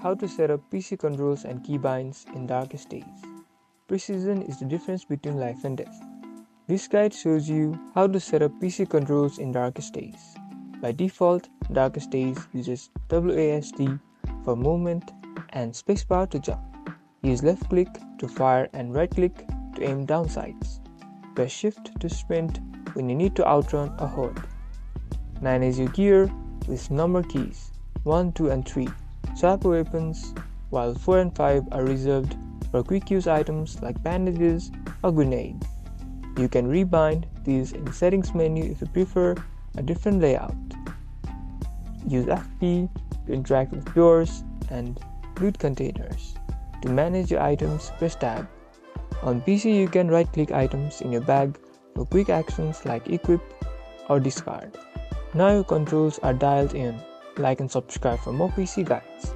How to set up PC controls and keybinds in darkest days. Precision is the difference between life and death. This guide shows you how to set up PC controls in darkest days. By default, darkest days uses WASD for movement and spacebar to jump. Use left click to fire and right click to aim down sights. Press shift to sprint when you need to outrun a horde. 9 is your gear with number keys 1, 2 and 3. Swap weapons, while 4 and 5 are reserved for quick use items like bandages or grenades. You can rebind these in settings menu if you prefer a different layout. Use FP to interact with doors and loot containers. To manage your items, press tab. On PC you can right click items in your bag for quick actions like equip or discard. Now your controls are dialed in. Like and subscribe for more PC guides.